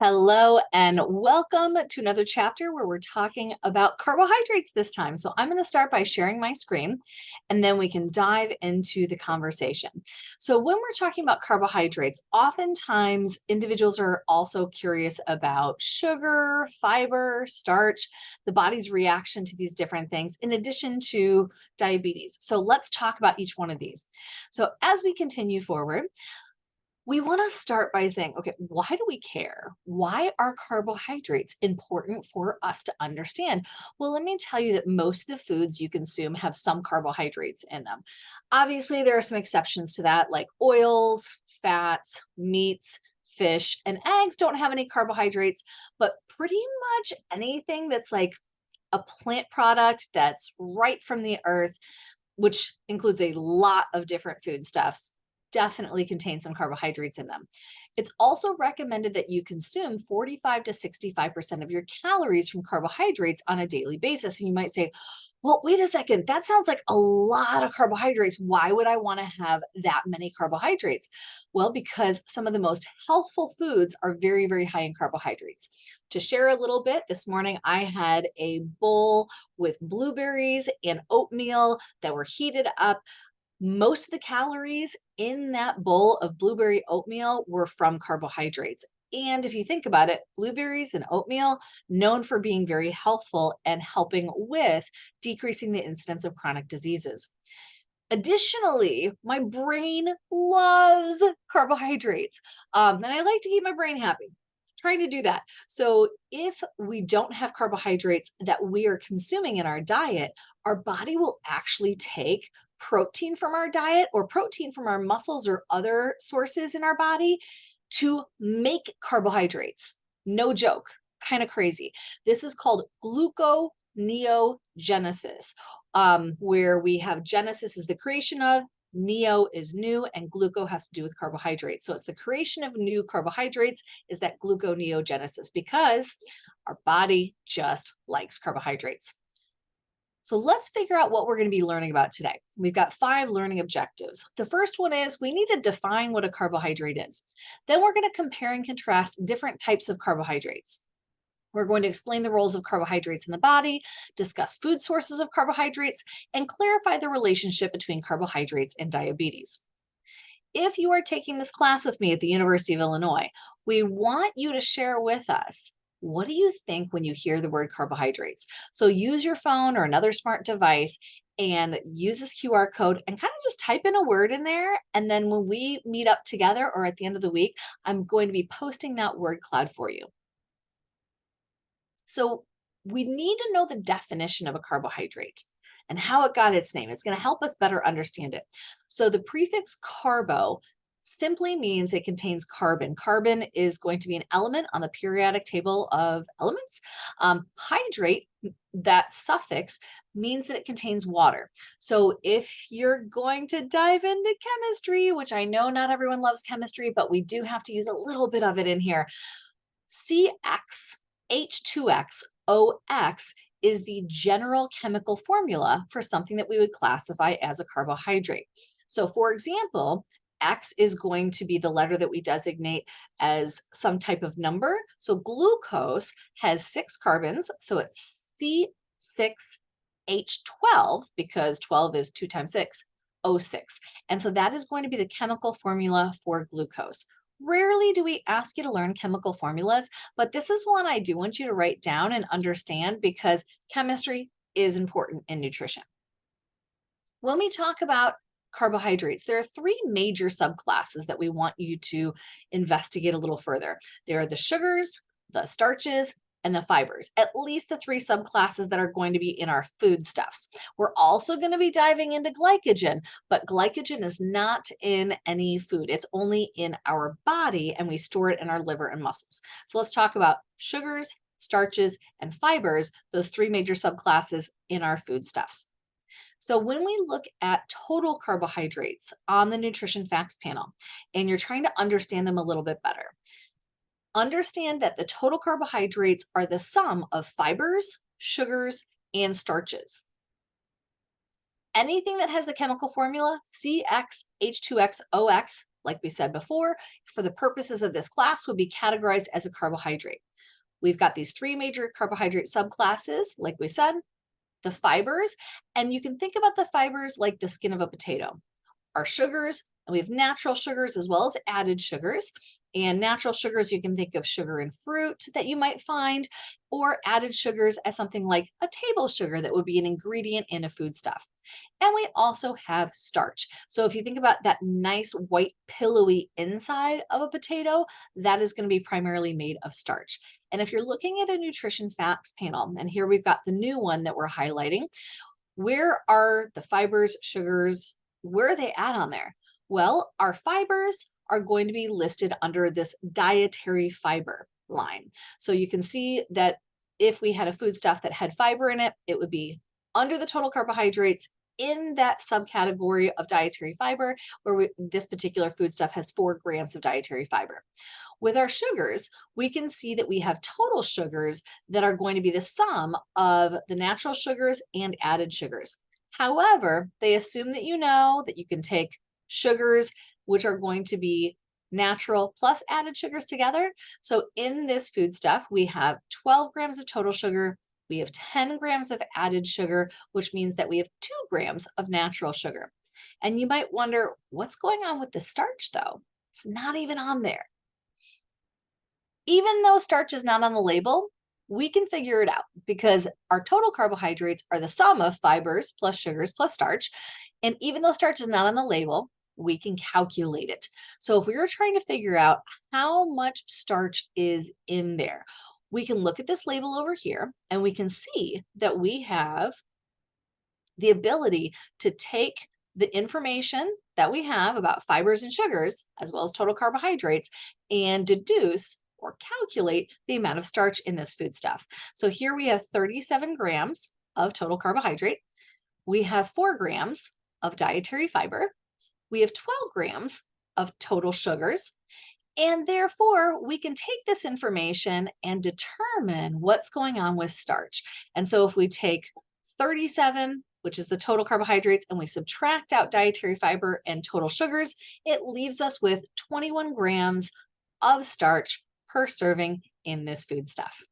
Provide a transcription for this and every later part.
Hello and welcome to another chapter where we're talking about carbohydrates this time. So I'm going to start by sharing my screen and then we can dive into the conversation. So when we're talking about carbohydrates, oftentimes individuals are also curious about sugar, fiber, starch, the body's reaction to these different things in addition to diabetes. So let's talk about each one of these. So as we continue forward, we want to start by saying, okay, why do we care? Why are carbohydrates important for us to understand? Well, let me tell you that most of the foods you consume have some carbohydrates in them. Obviously, there are some exceptions to that, like oils, fats, meats, fish, and eggs don't have any carbohydrates, but pretty much anything that's like a plant product that's right from the earth, which includes a lot of different foodstuffs, definitely contain some carbohydrates in them. It's also recommended that you consume 45 to 65% of your calories from carbohydrates on a daily basis. And you might say, well, wait a second, that sounds like a lot of carbohydrates. Why would I want to have that many carbohydrates? Well, because some of the most healthful foods are very, very high in carbohydrates. To share a little bit, this morning I had a bowl with blueberries and oatmeal that were heated up. Most of the calories in that bowl of blueberry oatmeal were from carbohydrates. And if you think about it, blueberries and oatmeal, known for being very healthful and helping with decreasing the incidence of chronic diseases. Additionally, my brain loves carbohydrates. And I like to keep my brain happy. Trying to do that. So, if we don't have carbohydrates that we are consuming in our diet, our body will actually take protein from our diet or protein from our muscles or other sources in our body to make carbohydrates. No joke, kind of crazy. This is called gluconeogenesis, where we have genesis is the creation of, neo is new, and gluco has to do with carbohydrates. So it's the creation of new carbohydrates is that gluconeogenesis because our body just likes carbohydrates. So let's figure out what we're going to be learning about today. We've got 5 learning objectives. The first one is we need to define what a carbohydrate is. Then we're going to compare and contrast different types of carbohydrates. We're going to explain the roles of carbohydrates in the body, discuss food sources of carbohydrates, and clarify the relationship between carbohydrates and diabetes. If you are taking this class with me at the University of Illinois, we want you to share with us, what do you think when you hear the word carbohydrates? So use your phone or another smart device and use this QR code and kind of just type in a word in there. And then when we meet up together or at the end of the week, I'm going to be posting that word cloud for you. So we need to know the definition of a carbohydrate and how it got its name. It's going to help us better understand it. So the prefix carbo simply means it contains carbon. Carbon is going to be an element on the periodic table of elements. Hydrate, that suffix, means that it contains water. So if you're going to dive into chemistry, which I know not everyone loves chemistry, but we do have to use a little bit of it in here, CX H2XOX is the general chemical formula for something that we would classify as a carbohydrate. So for example, X is going to be the letter that we designate as some type of number. So glucose has 6 carbons, so it's C6H12 because 12 is 2 times 6, O6. And so that is going to be the chemical formula for glucose. Rarely do we ask you to learn chemical formulas, but this is one I do want you to write down and understand because chemistry is important in nutrition. When we talk about carbohydrates, there are 3 major subclasses that we want you to investigate a little further. There are the sugars, the starches, and the fibers, at least the 3 subclasses that are going to be in our foodstuffs. We're also going to be diving into glycogen, but glycogen is not in any food. It's only in our body and we store it in our liver and muscles. So let's talk about sugars, starches, and fibers, those 3 major subclasses in our foodstuffs. So when we look at total carbohydrates on the nutrition facts panel, and you're trying to understand them a little bit better, understand that the total carbohydrates are the sum of fibers, sugars, and starches. Anything that has the chemical formula CXH2XOX like we said before, for the purposes of this class, would be categorized as a carbohydrate. We've got these three major carbohydrate subclasses, like we said, the fibers, and you can think about the fibers like the skin of a potato. Our sugars, and we have natural sugars as well as added sugars. And natural sugars, you can think of sugar in fruit that you might find, or added sugars as something like a table sugar that would be an ingredient in a foodstuff. And we also have starch. So if you think about that nice white pillowy inside of a potato, that is going to be primarily made of starch. And if you're looking at a nutrition facts panel, and here we've got the new one that we're highlighting, where are the fibers, sugars, where are they at on there? Well, our fibers are going to be listed under this dietary fiber line. So you can see that if we had a foodstuff that had fiber in it, it would be under the total carbohydrates in that subcategory of dietary fiber, where this particular foodstuff has 4 grams of dietary fiber. With our sugars, we can see that we have total sugars that are going to be the sum of the natural sugars and added sugars. However, they assume that you know that you can take sugars, which are going to be natural plus added sugars together. So in this foodstuff, we have 12 grams of total sugar. We have 10 grams of added sugar, which means that we have 2 grams of natural sugar. And you might wonder, what's going on with the starch though? It's not even on there. Even though starch is not on the label, we can figure it out because our total carbohydrates are the sum of fibers plus sugars plus starch. And even though starch is not on the label, we can calculate it. So if we were trying to figure out how much starch is in there, we can look at this label over here and we can see that we have the ability to take the information that we have about fibers and sugars, as well as total carbohydrates, and deduce or calculate the amount of starch in this foodstuff. So here we have 37 grams of total carbohydrate. We have 4 grams of dietary fiber. We have 12 grams of total sugars. And therefore, we can take this information and determine what's going on with starch. And so if we take 37, which is the total carbohydrates, and we subtract out dietary fiber and total sugars, it leaves us with 21 grams of starch per serving in this foodstuff.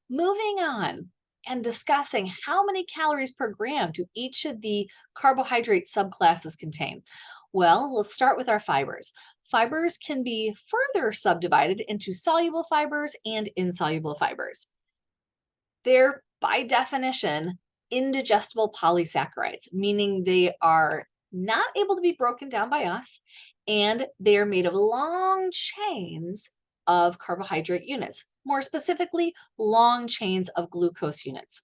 Moving on and discussing how many calories per gram do each of the carbohydrate subclasses contain. Well, we'll start with our fibers. Fibers can be further subdivided into soluble fibers and insoluble fibers. They're, by definition, indigestible polysaccharides, meaning they are not able to be broken down by us, and they are made of long chains of carbohydrate units, more specifically, long chains of glucose units.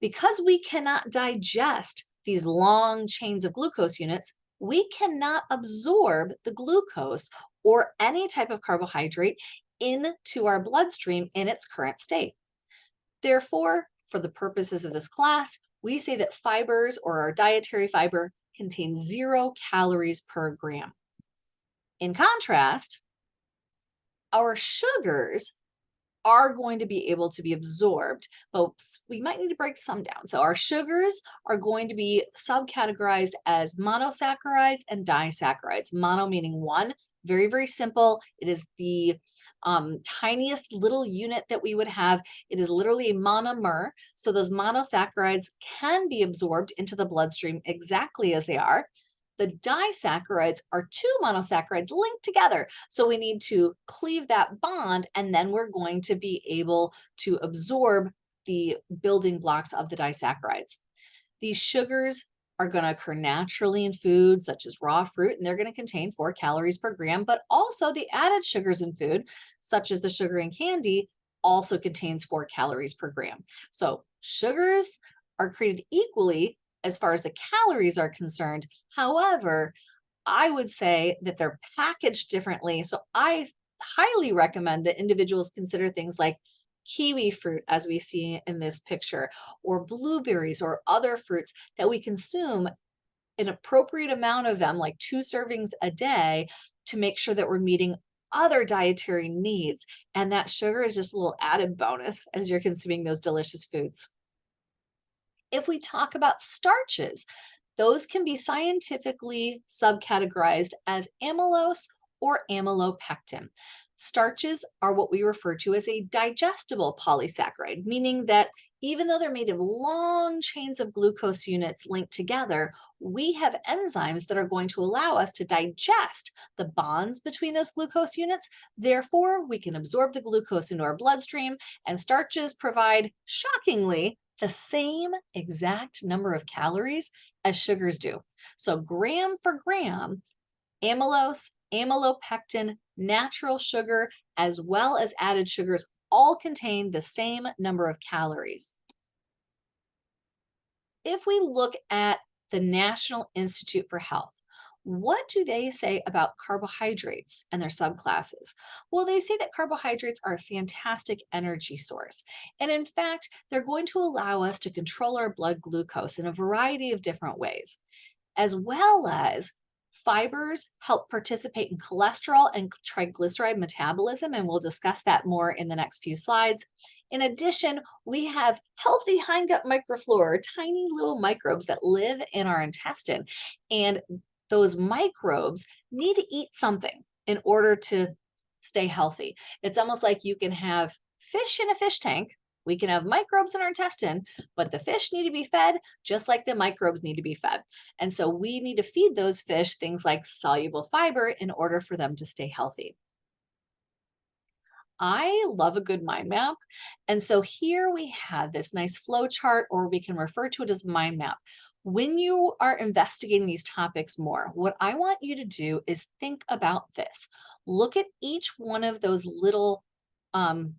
Because we cannot digest these long chains of glucose units, we cannot absorb the glucose or any type of carbohydrate into our bloodstream in its current state. Therefore, for the purposes of this class, we say that fibers or our dietary fiber contains 0 calories per gram. In contrast, our sugars are going to be able to be absorbed, but we might need to break some down. So our sugars are going to be subcategorized as monosaccharides and disaccharides. Mono meaning one, very, very simple. It is the tiniest little unit that we would have. It is literally a monomer. So those monosaccharides can be absorbed into the bloodstream exactly as they are. The disaccharides are 2 monosaccharides linked together. So we need to cleave that bond, and then we're going to be able to absorb the building blocks of the disaccharides. These sugars are going to occur naturally in food, such as raw fruit, and they're going to contain 4 calories per gram, but also the added sugars in food, such as the sugar in candy, also contains 4 calories per gram. So sugars are created equally as far as the calories are concerned. However, I would say that they're packaged differently. So I highly recommend that individuals consider things like kiwi fruit, as we see in this picture, or blueberries or other fruits that we consume an appropriate amount of them, like 2 servings a day, to make sure that we're meeting other dietary needs. And that sugar is just a little added bonus as you're consuming those delicious foods. If we talk about starches, Those can be scientifically subcategorized as amylose or amylopectin. Starches are what we refer to as a digestible polysaccharide, meaning that even though they're made of long chains of glucose units linked together, we have enzymes that are going to allow us to digest the bonds between those glucose units. Therefore, we can absorb the glucose into our bloodstream, and starches provide, shockingly, the same exact number of calories as sugars do. So, gram for gram, amylose, amylopectin, natural sugar, as well as added sugars all contain the same number of calories. If we look at the National Institute for Health, what do they say about carbohydrates and their subclasses? Well, they say that carbohydrates are a fantastic energy source. And in fact, they're going to allow us to control our blood glucose in a variety of different ways, as well as fibers help participate in cholesterol and triglyceride metabolism, and we'll discuss that more in the next few slides. In addition, we have healthy hindgut microflora, tiny little microbes that live in our intestine, and those microbes need to eat something in order to stay healthy. It's almost like you can have fish in a fish tank. We can have microbes in our intestine, but the fish need to be fed just like the microbes need to be fed. And so we need to feed those fish things like soluble fiber in order for them to stay healthy. I love a good mind map. And so here we have this nice flow chart, or we can refer to it as mind map. When you are investigating these topics more, what I want you to do is think about this. Look at each one of those little um,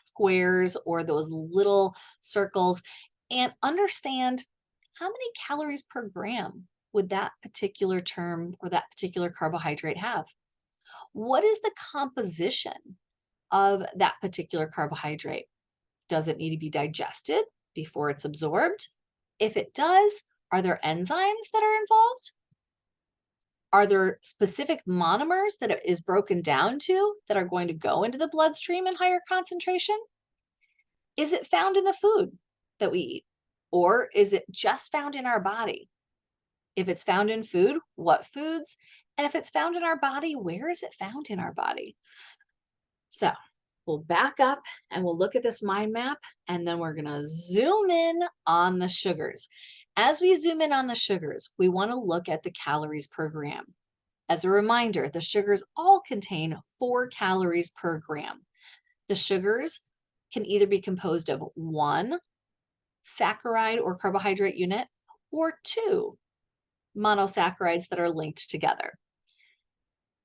squares or those little circles and understand how many calories per gram would that particular term or that particular carbohydrate have? What is the composition of that particular carbohydrate? Does it need to be digested before it's absorbed? If it does, are there enzymes that are involved? Are there specific monomers that it is broken down to that are going to go into the bloodstream in higher concentration? Is it found in the food that we eat? Or is it just found in our body? If it's found in food, what foods? And if it's found in our body, where is it found in our body? So we'll back up and we'll look at this mind map, and then we're going to zoom in on the sugars. As we zoom in on the sugars, we want to look at the calories per gram. As a reminder, the sugars all contain 4 calories per gram. The sugars can either be composed of 1 saccharide or carbohydrate unit or 2 monosaccharides that are linked together.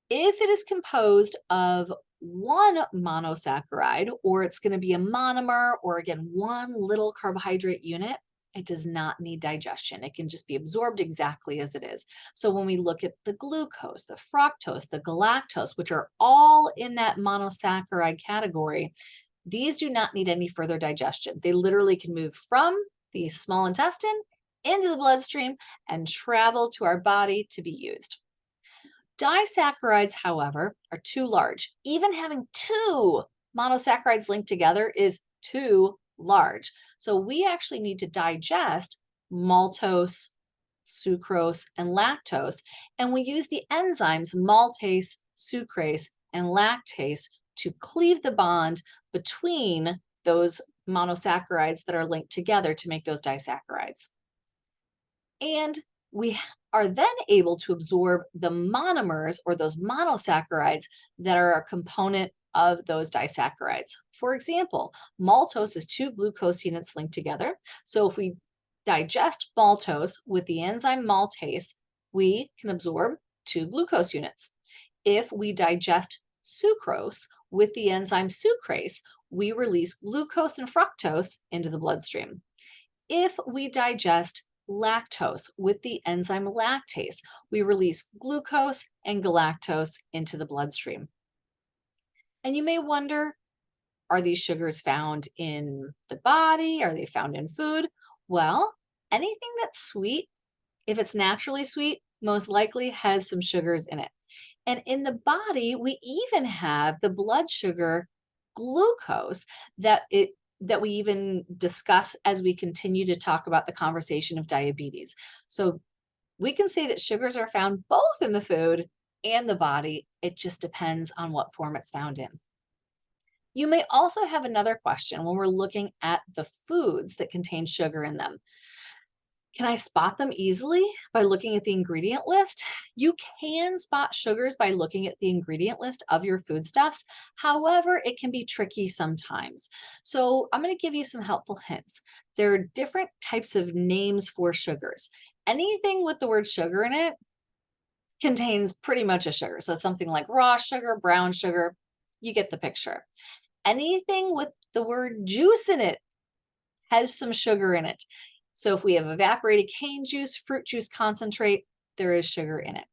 If it is composed of 1 monosaccharide, or it's going to be a monomer, or again, 1 little carbohydrate unit, it does not need digestion. It can just be absorbed exactly as it is. So when we look at the glucose, the fructose, the galactose, which are all in that monosaccharide category, these do not need any further digestion. They literally can move from the small intestine into the bloodstream and travel to our body to be used. Disaccharides, however, are too large. Even having 2 monosaccharides linked together is too large. So we actually need to digest maltose, sucrose, and lactose. And we use the enzymes maltase, sucrase, and lactase to cleave the bond between those monosaccharides that are linked together to make those disaccharides. And we are then able to absorb the monomers or those monosaccharides that are a component of those disaccharides. For example, maltose is 2 glucose units linked together. So if we digest maltose with the enzyme maltase, we can absorb 2 glucose units. If we digest sucrose with the enzyme sucrase, we release glucose and fructose into the bloodstream. If we digest lactose with the enzyme lactase, we release glucose and galactose into the bloodstream. And you may wonder, are these sugars found in the body? Are they found in food? Well, anything that's sweet, if it's naturally sweet, most likely has some sugars in it. And in the body, we even have the blood sugar glucose that we even discuss as we continue to talk about the conversation of diabetes. So We can say that sugars are found both in the food and the body. It just depends on what form it's found in. You may also have another question when we're looking at the foods that contain sugar in them. Can I spot them easily by looking at the ingredient list? You can spot sugars by looking at the ingredient list of your foodstuffs. However, it can be tricky sometimes. So I'm going to give you some helpful hints. There are different types of names for sugars. Anything with the word sugar in it contains pretty much a sugar. So something like raw sugar, brown sugar, you get the picture. Anything with the word juice in it has some sugar in it. So if we have evaporated cane juice, fruit juice concentrate, there is sugar in it.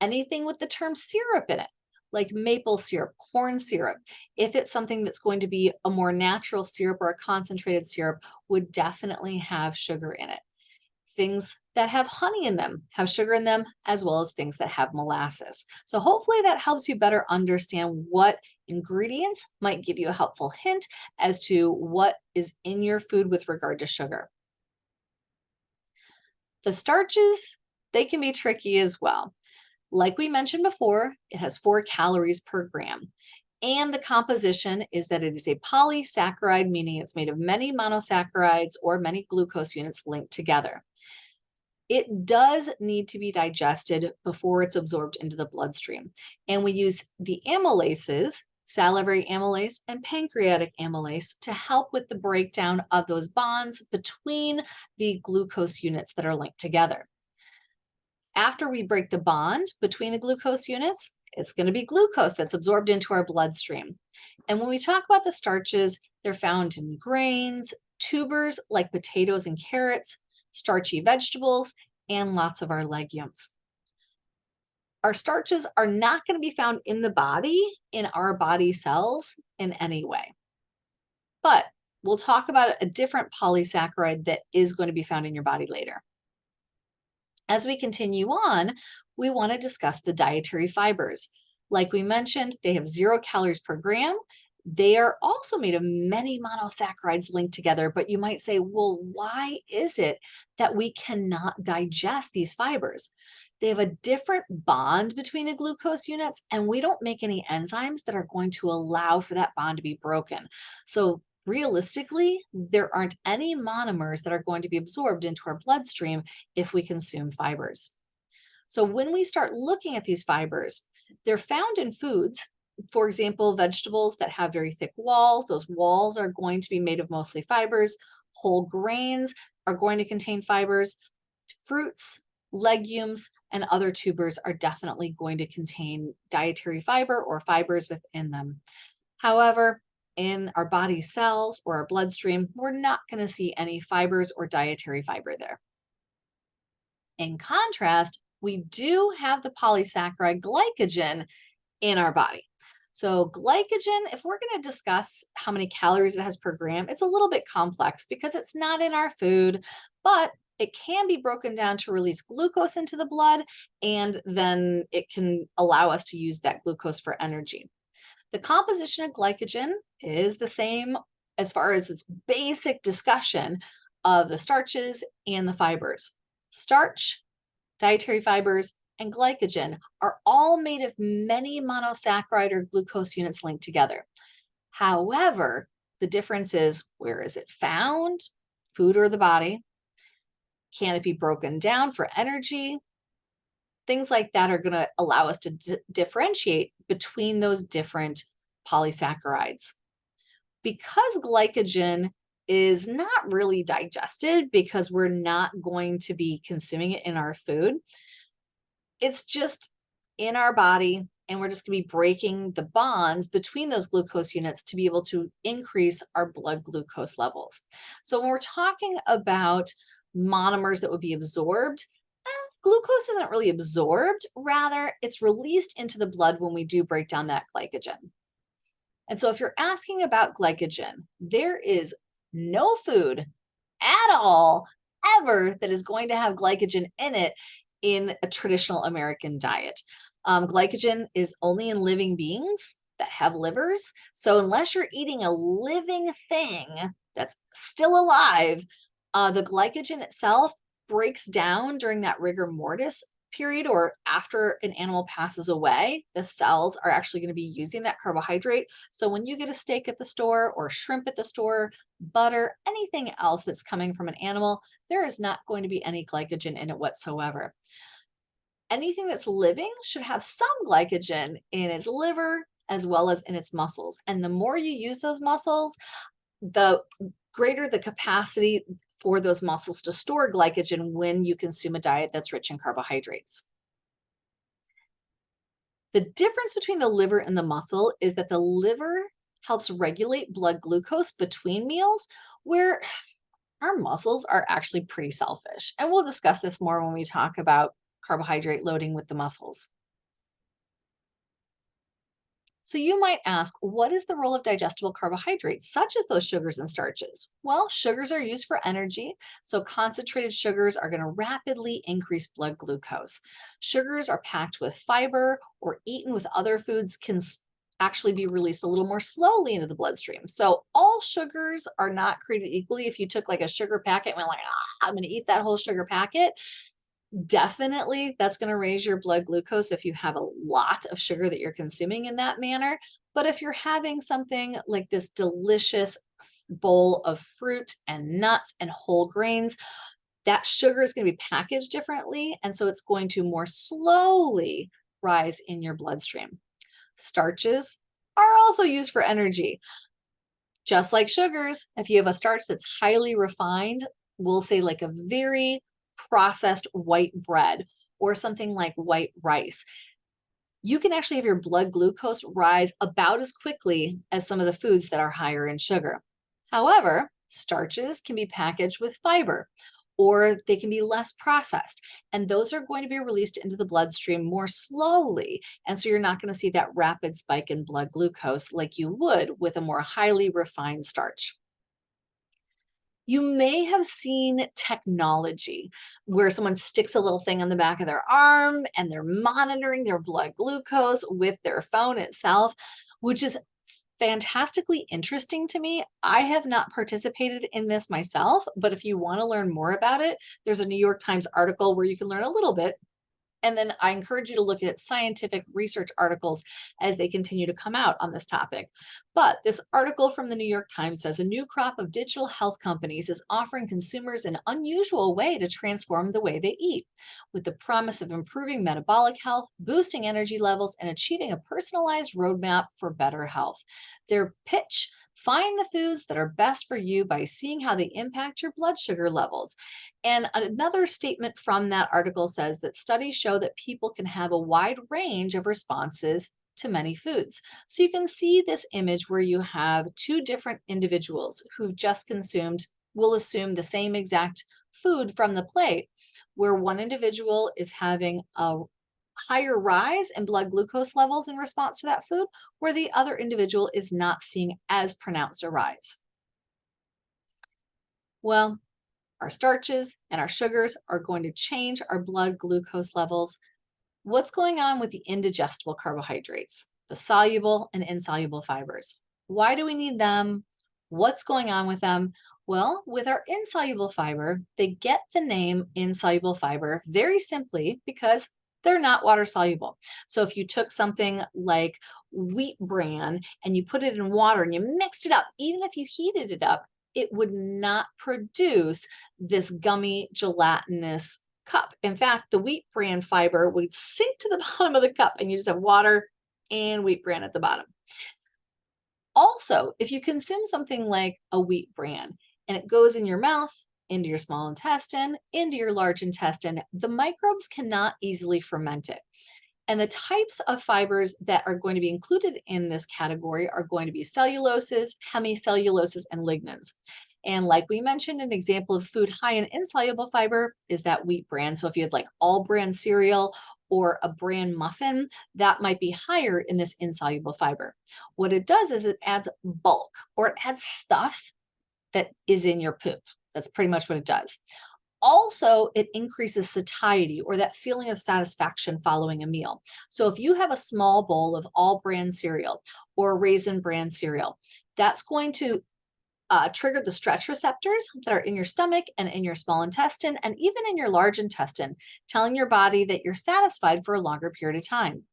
Anything with the term syrup in it, like maple syrup, corn syrup, if it's something that's going to be a more natural syrup or a concentrated syrup, would definitely have sugar in it. Things that have honey in them have sugar in them, as well as things that have molasses. So hopefully that helps you better understand what ingredients might give you a helpful hint as to what is in your food with regard to sugar. The starches, they can be tricky as well. Like we mentioned before, it has 4 calories per gram. And the composition is that it is a polysaccharide, meaning it's made of many monosaccharides or many glucose units linked together. It does need to be digested before it's absorbed into the bloodstream. And we use the amylases, salivary amylase and pancreatic amylase, to help with the breakdown of those bonds between the glucose units that are linked together. After we break the bond between the glucose units, it's going to be glucose that's absorbed into our bloodstream. And when we talk about the starches, they're found in grains, tubers like potatoes and carrots, starchy vegetables, and lots of our legumes. Our starches are not going to be found in the body, in our body cells in any way. But we'll talk about a different polysaccharide that is going to be found in your body later. As we continue on, we want to discuss the dietary fibers. Like we mentioned, they have 0 calories per gram. They are also made of many monosaccharides linked together, but you might say, well, why is it that we cannot digest these fibers? They have a different bond between the glucose units, and we don't make any enzymes that are going to allow for that bond to be broken. So realistically, there aren't any monomers that are going to be absorbed into our bloodstream if we consume fibers. So when we start looking at these fibers, they're found in foods. For example, vegetables that have very thick walls, those walls are going to be made of mostly fibers. Whole grains are going to contain fibers. Fruits, legumes, and other tubers are definitely going to contain dietary fiber or fibers within them. However, in our body cells or our bloodstream, we're not going to see any fibers or dietary fiber there. In contrast, we do have the polysaccharide glycogen in our body. So glycogen, if we're going to discuss how many calories it has per gram, it's a little bit complex because it's not in our food, but it can be broken down to release glucose into the blood, and then it can allow us to use that glucose for energy. The composition of glycogen is the same as far as its basic discussion of the starches and the fibers. Starch, dietary fibers, and glycogen are all made of many monosaccharide or glucose units linked together. However, the difference is, where is it found? Food or the body? Can it be broken down for energy? Things like that are going to allow us to differentiate between those different polysaccharides. Because glycogen is not really digested because we're not going to be consuming it in our food, it's just in our body, and we're just going to be breaking the bonds between those glucose units to be able to increase our blood glucose levels. So when we're talking about monomers that would be absorbed, glucose isn't really absorbed, rather it's released into the blood when we do break down that glycogen. And so if you're asking about glycogen, there is no food at all ever that is going to have glycogen in it in a traditional American diet. Glycogen is only in living beings that have livers. So unless you're eating a living thing that's still alive, the glycogen itself breaks down during that rigor mortis period or after an animal passes away, the cells are actually going to be using that carbohydrate. So when you get a steak at the store or shrimp at the store, butter, anything else that's coming from an animal, there is not going to be any glycogen in it whatsoever. Anything that's living should have some glycogen in its liver as well as in its muscles. And the more you use those muscles, the greater the capacity for those muscles to store glycogen when you consume a diet that's rich in carbohydrates. The difference between the liver and the muscle is that the liver helps regulate blood glucose between meals, where our muscles are actually pretty selfish. And we'll discuss this more when we talk about carbohydrate loading with the muscles. So you might ask, what is the role of digestible carbohydrates, such as those sugars and starches? Well, sugars are used for energy, so concentrated sugars are going to rapidly increase blood glucose. Sugars are packed with fiber or eaten with other foods can actually be released a little more slowly into the bloodstream. So all sugars are not created equally. If you took like a sugar packet and went like, I'm going to eat that whole sugar packet, definitely, that's going to raise your blood glucose if you have a lot of sugar that you're consuming in that manner. But if you're having something like this delicious bowl of fruit and nuts and whole grains, that sugar is going to be packaged differently. And so it's going to more slowly rise in your bloodstream. Starches are also used for energy. Just like sugars, if you have a starch that's highly refined, we'll say like a very processed white bread or something like white rice, you can actually have your blood glucose rise about as quickly as some of the foods that are higher in sugar. However, starches can be packaged with fiber or they can be less processed, and those are going to be released into the bloodstream more slowly. And so you're not going to see that rapid spike in blood glucose like you would with a more highly refined starch. You may have seen technology where someone sticks a little thing on the back of their arm and they're monitoring their blood glucose with their phone itself, which is fantastically interesting to me. I have not participated in this myself, but if you want to learn more about it, there's a New York Times article where you can learn a little bit. And then I encourage you to look at scientific research articles as they continue to come out on this topic. But this article from the New York Times says a new crop of digital health companies is offering consumers an unusual way to transform the way they eat, with the promise of improving metabolic health, boosting energy levels, and achieving a personalized roadmap for better health. Their pitch: find the foods that are best for you by seeing how they impact your blood sugar levels. And another statement from that article says that studies show that people can have a wide range of responses to many foods. So you can see this image where you have two different individuals who've just consumed, we'll assume the same exact food from the plate, where one individual is having a higher rise in blood glucose levels in response to that food, where the other individual is not seeing as pronounced a rise. Well, our starches and our sugars are going to change our blood glucose levels. What's going on with the indigestible carbohydrates, the soluble and insoluble fibers? Why do we need them? What's going on with them? Well, with our insoluble fiber, they get the name insoluble fiber very simply because they're not water soluble. So if you took something like wheat bran and you put it in water and you mixed it up, even if you heated it up, it would not produce this gummy gelatinous cup. In fact, the wheat bran fiber would sink to the bottom of the cup and you just have water and wheat bran at the bottom. Also, if you consume something like a wheat bran and it goes in your mouth, into your small intestine, into your large intestine, the microbes cannot easily ferment it. And the types of fibers that are going to be included in this category are going to be celluloses, hemicelluloses, and lignans. And like we mentioned, an example of food high in insoluble fiber is that wheat bran. So if you had like all bran cereal or a bran muffin, that might be higher in this insoluble fiber. What it does is it adds bulk, or it adds stuff that is in your poop. That's pretty much what it does. Also, it increases satiety, or that feeling of satisfaction following a meal. So if you have a small bowl of all bran cereal or raisin bran cereal, that's going to trigger the stretch receptors that are in your stomach and in your small intestine and even in your large intestine, telling your body that you're satisfied for a longer period of time.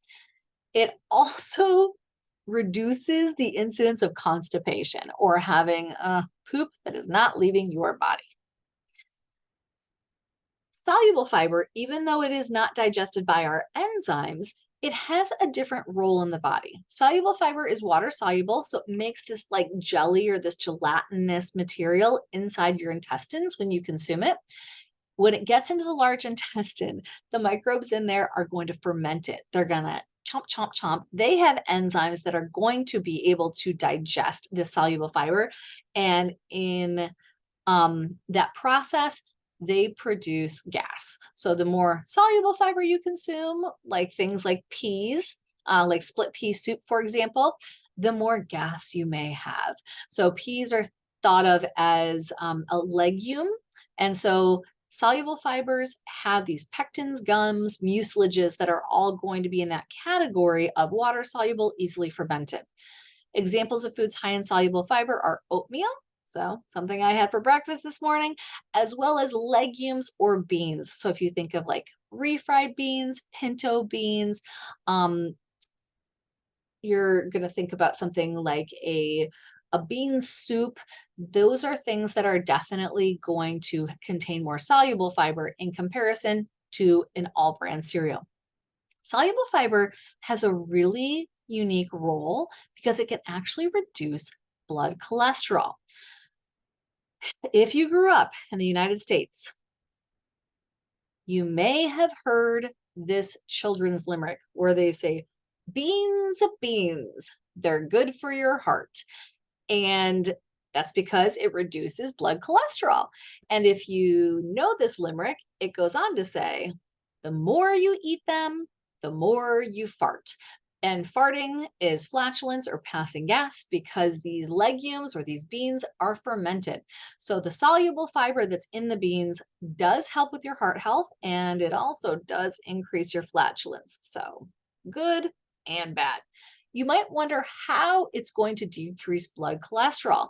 It also reduces the incidence of constipation or having poop that is not leaving your body. Soluble fiber, even though it is not digested by our enzymes, it has a different role in the body. Soluble fiber is water soluble, so it makes this like jelly or this gelatinous material inside your intestines when you consume it. When it gets into the large intestine, the microbes in there are going to ferment it. They're going to chomp, chomp, chomp. They have enzymes that are going to be able to digest this soluble fiber. And in that process, they produce gas. So the more soluble fiber you consume, like things like peas, like split pea soup, for example, the more gas you may have. So peas are thought of as a legume. And so soluble fibers have these pectins, gums, mucilages that are all going to be in that category of water soluble, easily fermented. Examples of foods high in soluble fiber are oatmeal, so something I had for breakfast this morning, as well as legumes or beans. So if you think of like refried beans, pinto beans, you're going to think about something like a bean soup. Those are things that are definitely going to contain more soluble fiber in comparison to an all brand cereal. Soluble fiber has a really unique role because it can actually reduce blood cholesterol. If you grew up in the United States, you may have heard this children's limerick where they say, beans, beans, they're good for your heart. And that's because it reduces blood cholesterol. And if you know this limerick, it goes on to say, the more you eat them, the more you fart. And farting is flatulence or passing gas because these legumes or these beans are fermented. So the soluble fiber that's in the beans does help with your heart health, and it also does increase your flatulence. So good and bad. You might wonder how it's going to decrease blood cholesterol.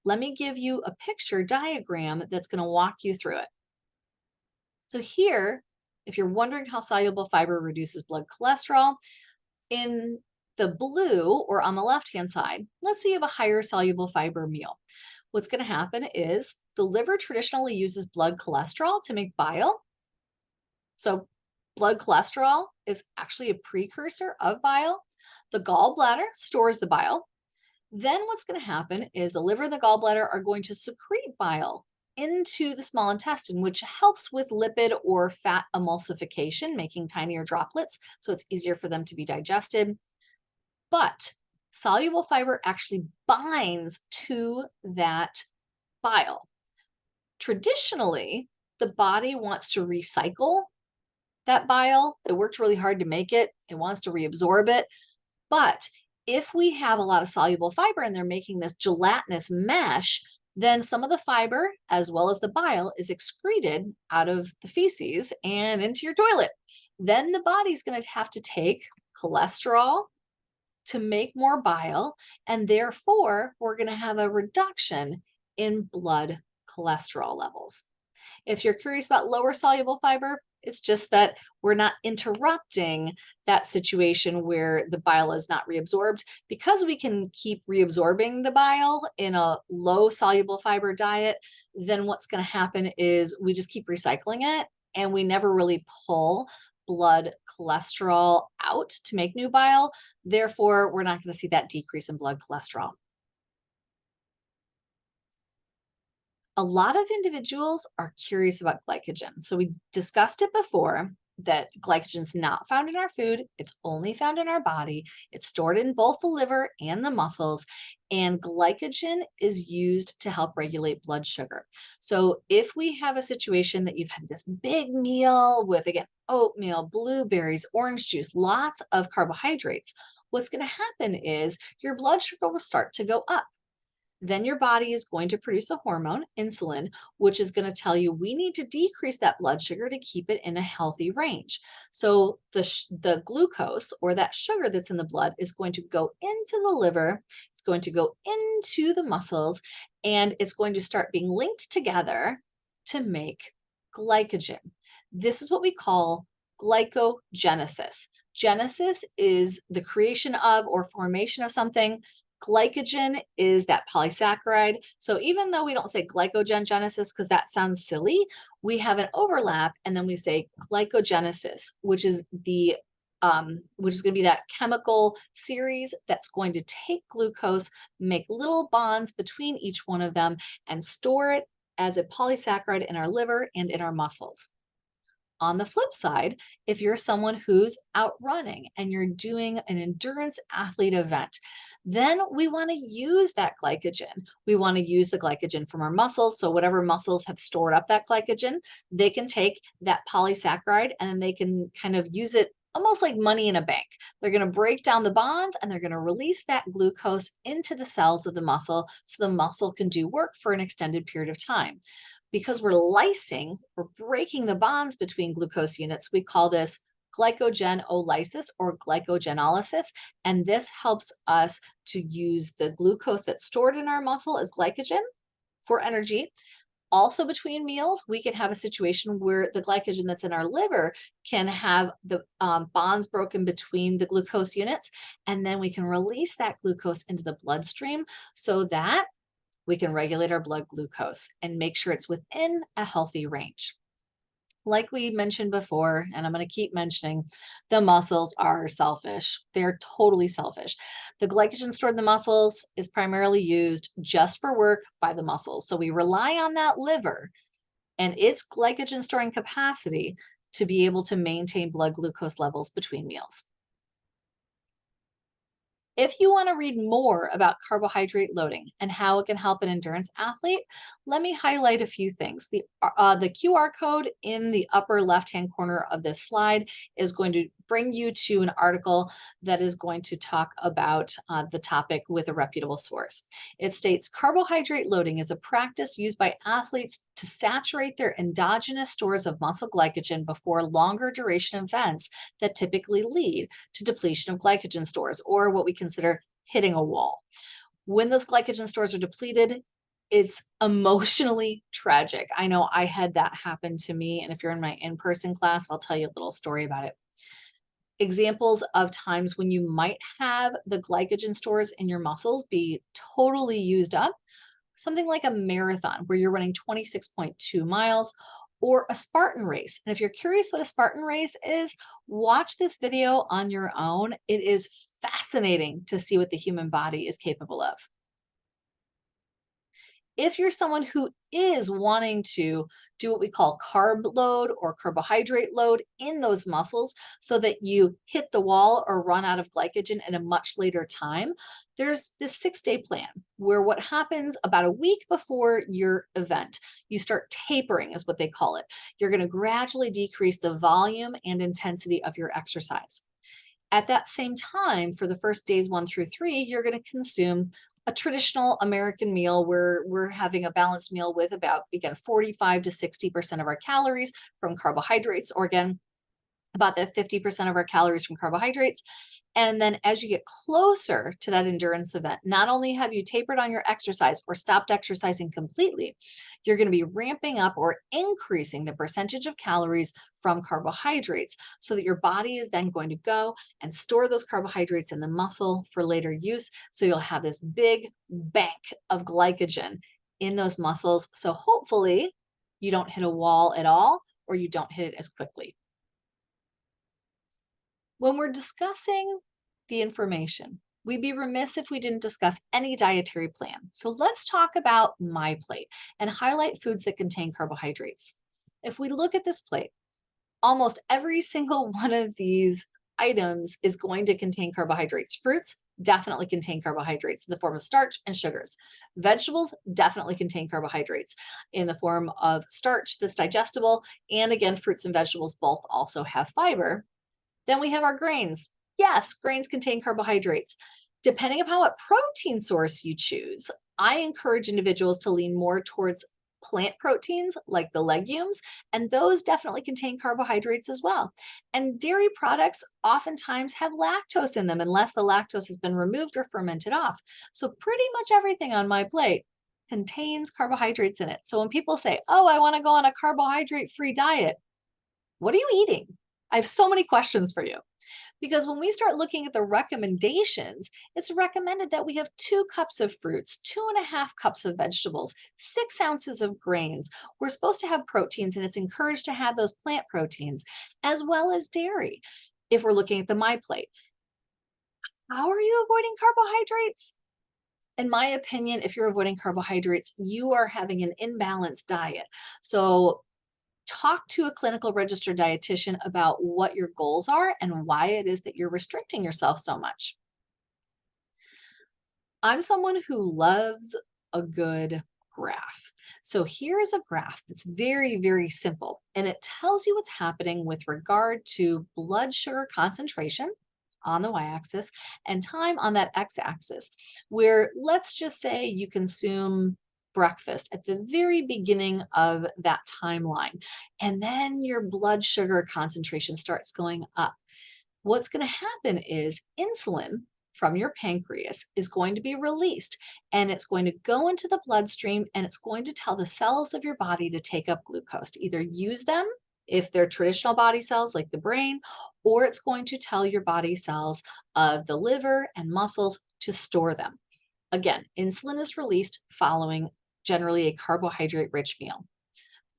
Let me give you a picture diagram that's going to walk you through it. So here, if you're wondering how soluble fiber reduces blood cholesterol, in the blue or on the left-hand side, let's say you have a higher soluble fiber meal. What's going to happen is the liver traditionally uses blood cholesterol to make bile. So blood cholesterol is actually a precursor of bile. The gallbladder stores the bile. Then what's going to happen is the liver and the gallbladder are going to secrete bile into the small intestine, which helps with lipid or fat emulsification, making tinier droplets, so it's easier for them to be digested. But soluble fiber actually binds to that bile. Traditionally, the body wants to recycle that bile. It worked really hard to make it. It wants to reabsorb it. But if we have a lot of soluble fiber and they're making this gelatinous mesh, then some of the fiber as well as the bile is excreted out of the feces and into your toilet. Then the body's going to have to take cholesterol to make more bile, and therefore we're going to have a reduction in blood cholesterol levels. If you're curious about lower soluble fiber, it's just that we're not interrupting that situation where the bile is not reabsorbed. Because we can keep reabsorbing the bile in a low soluble fiber diet, then what's going to happen is we just keep recycling it and we never really pull blood cholesterol out to make new bile. Therefore, we're not going to see that decrease in blood cholesterol. A lot of individuals are curious about glycogen. So we discussed it before that glycogen is not found in our food. It's only found in our body. It's stored in both the liver and the muscles. And glycogen is used to help regulate blood sugar. So if we have a situation that you've had this big meal with, again, oatmeal, blueberries, orange juice, lots of carbohydrates, what's going to happen is your blood sugar will start to go up. Then your body is going to produce a hormone, insulin, which is going to tell you we need to decrease that blood sugar to keep it in a healthy range. So the glucose or that sugar that's in the blood is going to go into the liver. It's It's going to go into the muscles and it's going to start being linked together to make glycogen. This is what we call glycogenesis. Genesis is the creation of or formation of something. Glycogen is that polysaccharide. So even though we don't say glycogen genesis because that sounds silly, we have an overlap and then we say glycogenesis, which is going to be that chemical series that's going to take glucose, make little bonds between each one of them, and store it as a polysaccharide in our liver and in our muscles. On the flip side, if you're someone who's out running and you're doing an endurance athlete event, then we want to use that glycogen. We want to use the glycogen from our muscles. So whatever muscles have stored up that glycogen, they can take that polysaccharide and then they can kind of use it almost like money in a bank. They're going to break down the bonds and they're going to release that glucose into the cells of the muscle so the muscle can do work for an extended period of time. Because we're lysing, we're breaking the bonds between glucose units, we call this glycogenolysis or glycogenolysis. And this helps us to use the glucose that's stored in our muscle as glycogen for energy. Also between meals, we can have a situation where the glycogen that's in our liver can have the bonds broken between the glucose units, and then we can release that glucose into the bloodstream so that we can regulate our blood glucose and make sure it's within a healthy range. Like we mentioned before, and I'm going to keep mentioning, the muscles are selfish. They're totally selfish. The glycogen stored in the muscles is primarily used just for work by the muscles. So we rely on that liver and its glycogen storing capacity to be able to maintain blood glucose levels between meals. If you want to read more about carbohydrate loading and how it can help an endurance athlete, let me highlight a few things. The QR code in the upper left-hand corner of this slide is going to bring you to an article that is going to talk about the topic with a reputable source. It states, carbohydrate loading is a practice used by athletes to saturate their endogenous stores of muscle glycogen before longer duration events that typically lead to depletion of glycogen stores, or what we consider hitting a wall. When those glycogen stores are depleted, it's emotionally tragic. I know I had that happen to me, and if you're in my in-person class, I'll tell you a little story about it. Examples of times when you might have the glycogen stores in your muscles be totally used up. Something like a marathon where you're running 26.2 miles, or a Spartan race. And if you're curious what a Spartan race is, watch this video on your own. It is fascinating to see what the human body is capable of. If you're someone who is wanting to do what we call carb load or carbohydrate load in those muscles so that you hit the wall or run out of glycogen at a much later time, there's this 6-day plan where what happens about a week before your event, you start tapering is what they call it. You're going to gradually decrease the volume and intensity of your exercise. At that same time, for the first days 1 through 3, you're going to consume a traditional American meal where we're having a balanced meal with about, again, 45 to 60% of our calories from carbohydrates, or again, about the 50% of our calories from carbohydrates. And then as you get closer to that endurance event, not only have you tapered on your exercise or stopped exercising completely, you're going to be ramping up or increasing the percentage of calories from carbohydrates so that your body is then going to go and store those carbohydrates in the muscle for later use. So you'll have this big bank of glycogen in those muscles. So hopefully you don't hit a wall at all, or you don't hit it as quickly. When we're discussing the information, we'd be remiss if we didn't discuss any dietary plan. So let's talk about my plate and highlight foods that contain carbohydrates. If we look at this plate, almost every single one of these items is going to contain carbohydrates. Fruits definitely contain carbohydrates in the form of starch and sugars. Vegetables definitely contain carbohydrates in the form of starch that's digestible. And again, fruits and vegetables both also have fiber. Then we have our grains. Yes, grains contain carbohydrates. Depending upon what protein source you choose, I encourage individuals to lean more towards plant proteins like the legumes, and those definitely contain carbohydrates as well. And dairy products oftentimes have lactose in them unless the lactose has been removed or fermented off. So pretty much everything on my plate contains carbohydrates in it. So when people say, "Oh, I want to go on a carbohydrate-free diet," what are you eating? I have so many questions for you. Because when we start looking at the recommendations, it's recommended that we have 2 cups of fruits, 2.5 cups of vegetables, 6 ounces of grains. We're supposed to have proteins, and it's encouraged to have those plant proteins as well as dairy. If we're looking at the My Plate, how are you avoiding carbohydrates? In my opinion, if you're avoiding carbohydrates, you are having an imbalanced diet. So talk to a clinical registered dietitian about what your goals are and why it is that you're restricting yourself so much. I'm someone who loves a good graph. So here is a graph that's very, very simple, and it tells you what's happening with regard to blood sugar concentration on the y-axis and time on that x-axis, where let's just say you consume breakfast at the very beginning of that timeline, and then your blood sugar concentration starts going up. What's going to happen is insulin from your pancreas is going to be released, and it's going to go into the bloodstream, and it's going to tell the cells of your body to take up glucose, to either use them if they're traditional body cells like the brain, or it's going to tell your body cells of the liver and muscles to store them. Again, insulin is released following generally a carbohydrate rich meal.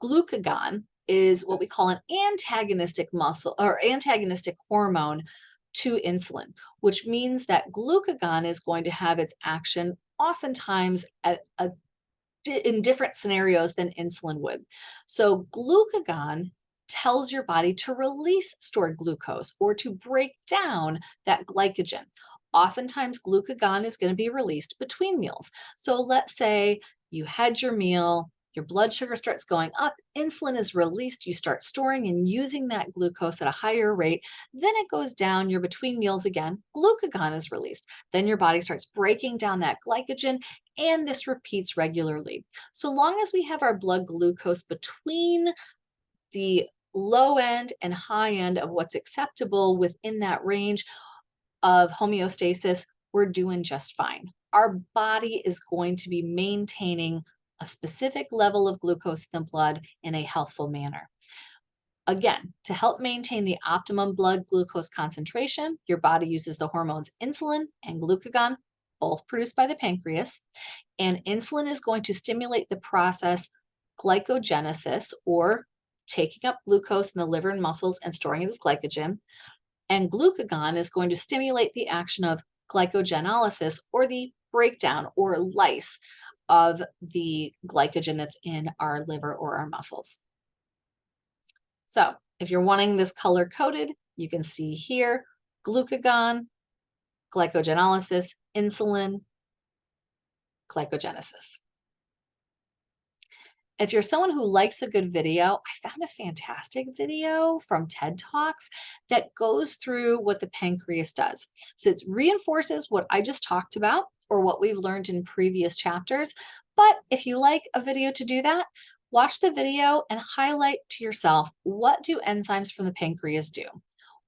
Glucagon is what we call an antagonistic muscle or antagonistic hormone to insulin, which means that glucagon is going to have its action oftentimes in different scenarios than insulin would. So glucagon tells your body to release stored glucose or to break down that glycogen. Oftentimes, glucagon is going to be released between meals. So let's say you had your meal, your blood sugar starts going up, insulin is released, you start storing and using that glucose at a higher rate, then it goes down, you're between meals again, glucagon is released. Then your body starts breaking down that glycogen, and this repeats regularly. So long as we have our blood glucose between the low end and high end of what's acceptable within that range of homeostasis, we're doing just fine. Our body is going to be maintaining a specific level of glucose in the blood in a healthful manner. Again, to help maintain the optimum blood glucose concentration, your body uses the hormones insulin and glucagon, both produced by the pancreas. And insulin is going to stimulate the process glycogenesis, or taking up glucose in the liver and muscles and storing it as glycogen. And glucagon is going to stimulate the action of glycogenolysis, or the breakdown or lyse of the glycogen that's in our liver or our muscles. So if you're wanting this color coded, you can see here, glucagon, glycogenolysis, insulin, glycogenesis. If you're someone who likes a good video, I found a fantastic video from TED Talks that goes through what the pancreas does. So it reinforces what I just talked about or what we've learned in previous chapters. But if you like a video to do that, watch the video and highlight to yourself, what do enzymes from the pancreas do?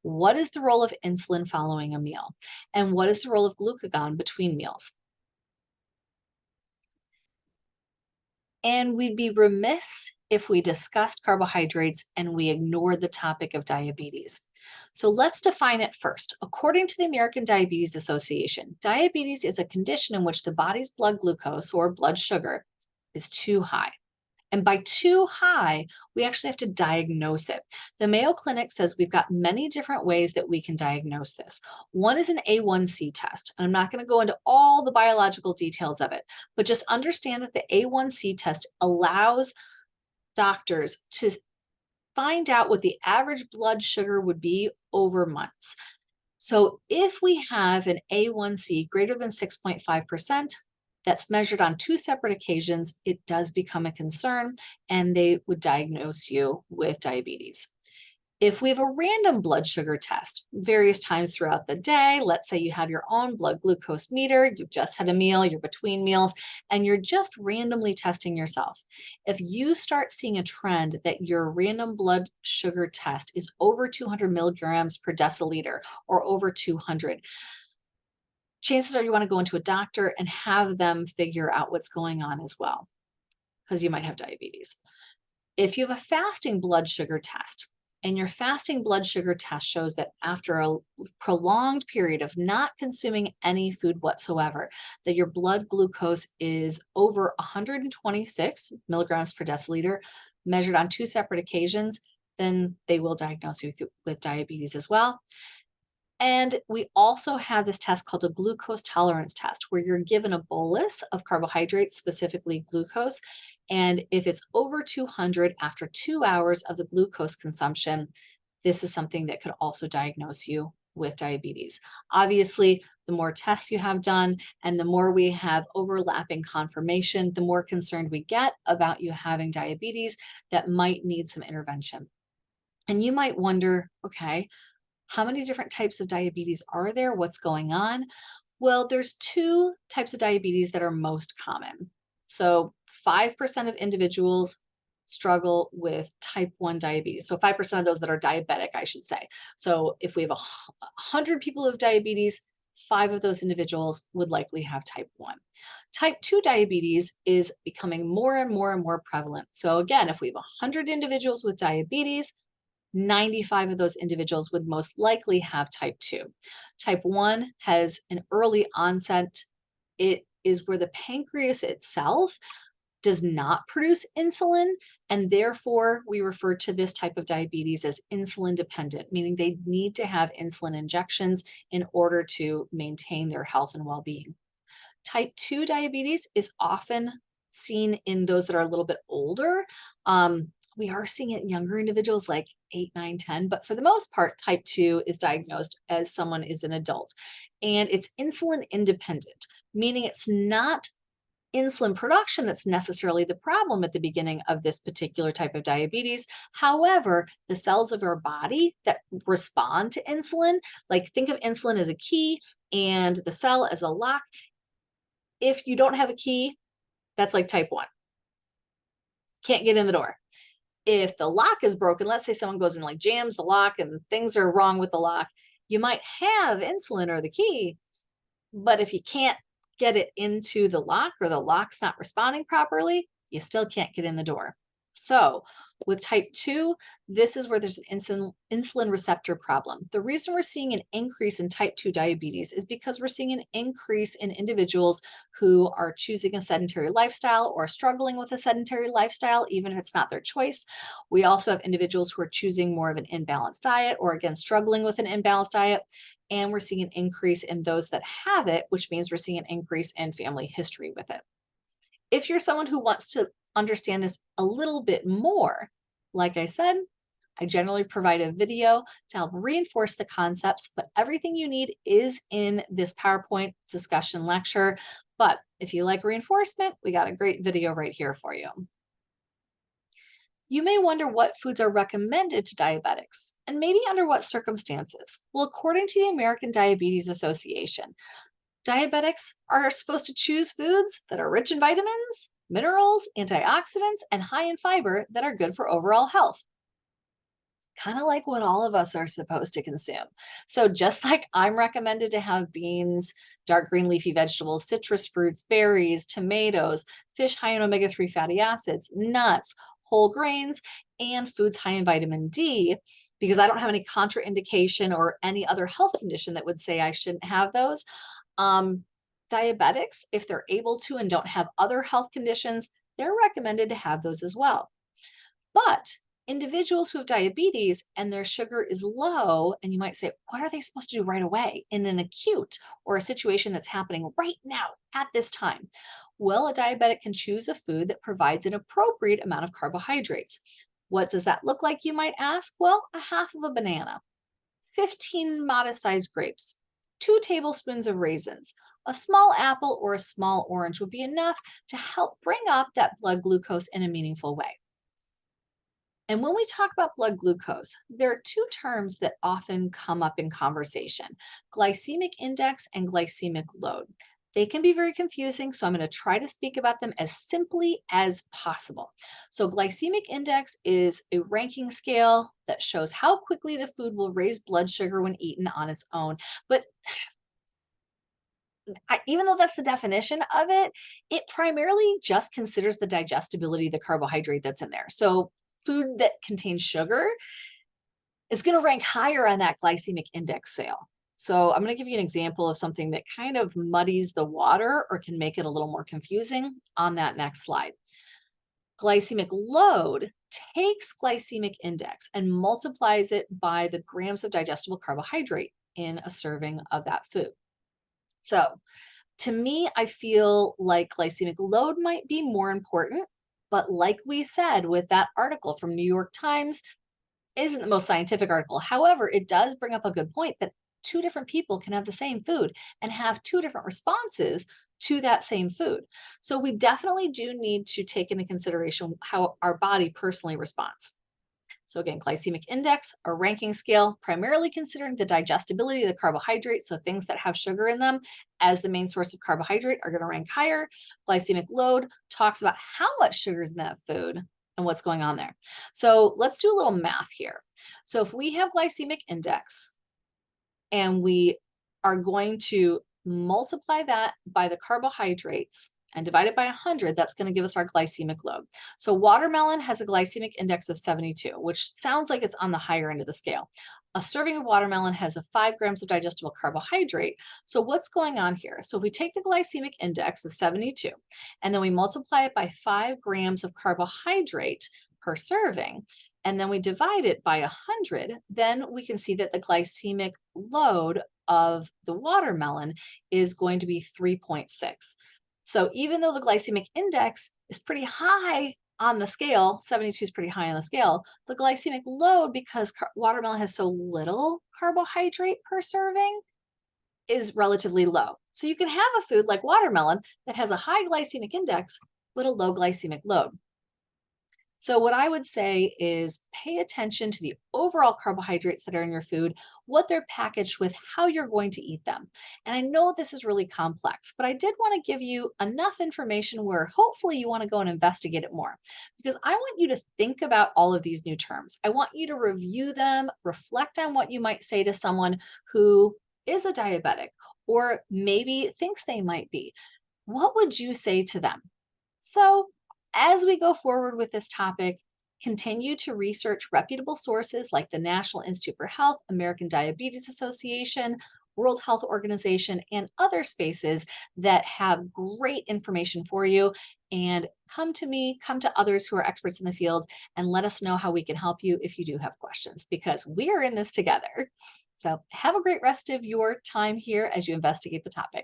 What is the role of insulin following a meal? And what is the role of glucagon between meals? And we'd be remiss if we discussed carbohydrates and we ignored the topic of diabetes. So let's define it first. According to the American Diabetes Association, diabetes is a condition in which the body's blood glucose or blood sugar is too high. And by too high, we actually have to diagnose it. The Mayo Clinic says we've got many different ways that we can diagnose this. One is an A1C test. And I'm not going to go into all the biological details of it, but just understand that the A1C test allows doctors to find out what the average blood sugar would be over months. So if we have an A1C greater than 6.5%, that's measured on 2 separate occasions, it does become a concern, and they would diagnose you with diabetes. If we have a random blood sugar test various times throughout the day, let's say you have your own blood glucose meter, you've just had a meal, you're between meals, and you're just randomly testing yourself. If you start seeing a trend that your random blood sugar test is over 200 milligrams per deciliter or over 200, chances are you want to go into a doctor and have them figure out what's going on as well, because you might have diabetes. If you have a fasting blood sugar test, and your fasting blood sugar test shows that after a prolonged period of not consuming any food whatsoever, that your blood glucose is over 126 milligrams per deciliter, measured on 2 separate occasions, then they will diagnose you with diabetes as well. And we also have this test called a glucose tolerance test, where you're given a bolus of carbohydrates, specifically glucose. And if it's over 200 after 2 hours of the glucose consumption, this is something that could also diagnose you with diabetes. Obviously, the more tests you have done and the more we have overlapping confirmation, the more concerned we get about you having diabetes that might need some intervention. And you might wonder, okay, how many different types of diabetes are there? What's going on? Well, there's 2 types of diabetes that are most common. So 5% of individuals struggle with type 1 diabetes. So 5% of those that are diabetic, I should say. So if we have 100 people who have diabetes, 5 of those individuals would likely have type 1. Type 2 diabetes is becoming more and more and more prevalent. So again, if we have 100 individuals with diabetes, 95 of those individuals would most likely have type 2. Type 1 has an early onset. It is where the pancreas itself does not produce insulin, and therefore we refer to this type of diabetes as insulin dependent, meaning they need to have insulin injections in order to maintain their health and well-being. Type 2 diabetes is often seen in those that are a little bit older. We are seeing it in younger individuals like 8, 9, 10, but for the most part, type 2 is diagnosed as someone is an adult. And it's insulin independent, meaning it's not insulin production that's necessarily the problem at the beginning of this particular type of diabetes. However, the cells of our body that respond to insulin, like think of insulin as a key and the cell as a lock. If you don't have a key, that's like type 1. Can't get in the door. If the lock is broken, let's say someone goes and like jams the lock and things are wrong with the lock, you might have insulin or the key, but if you can't get it into the lock or the lock's not responding properly, you still can't get in the door. So with type 2, this is where there's an insulin receptor problem. The reason we're seeing an increase in type 2 diabetes is because we're seeing an increase in individuals who are choosing a sedentary lifestyle or struggling with a sedentary lifestyle, even if it's not their choice. We also have individuals who are choosing more of an imbalanced diet or again, struggling with an imbalanced diet. And we're seeing an increase in those that have it, which means we're seeing an increase in family history with it. If you're someone who wants to understand this a little bit more, like I said, I generally provide a video to help reinforce the concepts, but everything you need is in this PowerPoint discussion lecture. But if you like reinforcement, we got a great video right here for you. You may wonder what foods are recommended to diabetics and maybe under what circumstances. Well, according to the American Diabetes Association, diabetics are supposed to choose foods that are rich in vitamins, minerals, antioxidants, and high in fiber that are good for overall health. Kind of like what all of us are supposed to consume. So just like I'm recommended to have beans, dark green leafy vegetables, citrus fruits, berries, tomatoes, fish high in omega-3 fatty acids, nuts, whole grains, and foods high in vitamin D, because I don't have any contraindication or any other health condition that would say I shouldn't have those. Diabetics, if they're able to and don't have other health conditions, they're recommended to have those as well. But individuals who have diabetes and their sugar is low, and you might say, what are they supposed to do right away in an acute or a situation that's happening right now at this time? Well, a diabetic can choose a food that provides an appropriate amount of carbohydrates. What does that look like, you might ask? Well, a half of a banana, 15 modest-sized grapes, 2 tablespoons of raisins, a small apple or a small orange would be enough to help bring up that blood glucose in a meaningful way. And when we talk about blood glucose, there are two terms that often come up in conversation: glycemic index and glycemic load. They can be very confusing, so I'm going to try to speak about them as simply as possible. So, glycemic index is a ranking scale that shows how quickly the food will raise blood sugar when eaten on its own. But even though that's the definition of it, it primarily just considers the digestibility of the carbohydrate that's in there. So, food that contains sugar is going to rank higher on that glycemic index scale. So, I'm going to give you an example of something that kind of muddies the water or can make it a little more confusing on that next slide. Glycemic load takes glycemic index and multiplies it by the grams of digestible carbohydrate in a serving of that food. So, to me, I feel like glycemic load might be more important, but like we said with that article from New York Times, isn't the most scientific article. However, it does bring up a good point that two different people can have the same food and have two different responses to that same food. So we definitely do need to take into consideration how our body personally responds. So again, glycemic index, a ranking scale, primarily considering the digestibility of the carbohydrate. So things that have sugar in them as the main source of carbohydrate are going to rank higher. Glycemic load talks about how much sugar is in that food and what's going on there. So let's do a little math here. So if we have glycemic index and we are going to multiply that by the carbohydrates and divide it by 100, that's going to give us our glycemic load. So watermelon has a glycemic index of 72, which sounds like it's on the higher end of the scale. A serving of watermelon has a 5 grams of digestible carbohydrate. So what's going on here? So if we take the glycemic index of 72 and then we multiply it by 5 grams of carbohydrate per serving, and then we divide it by 100, then we can see that the glycemic load of the watermelon is going to be 3.6. So even though the glycemic index is pretty high on the scale, 72 is pretty high on the scale, the glycemic load, because watermelon has so little carbohydrate per serving, is relatively low. So you can have a food like watermelon that has a high glycemic index, but a low glycemic load. So what I would say is pay attention to the overall carbohydrates that are in your food, what they're packaged with, how you're going to eat them. And I know this is really complex, but I did want to give you enough information where hopefully you want to go and investigate it more, because I want you to think about all of these new terms. I want you to review them, reflect on what you might say to someone who is a diabetic or maybe thinks they might be. What would you say to them? So as we go forward with this topic, continue to research reputable sources like the National Institute for Health, American Diabetes Association, World Health Organization, and other spaces that have great information for you. And come to me, come to others who are experts in the field, and let us know how we can help you if you do have questions, because we are in this together. So have a great rest of your time here as you investigate the topic.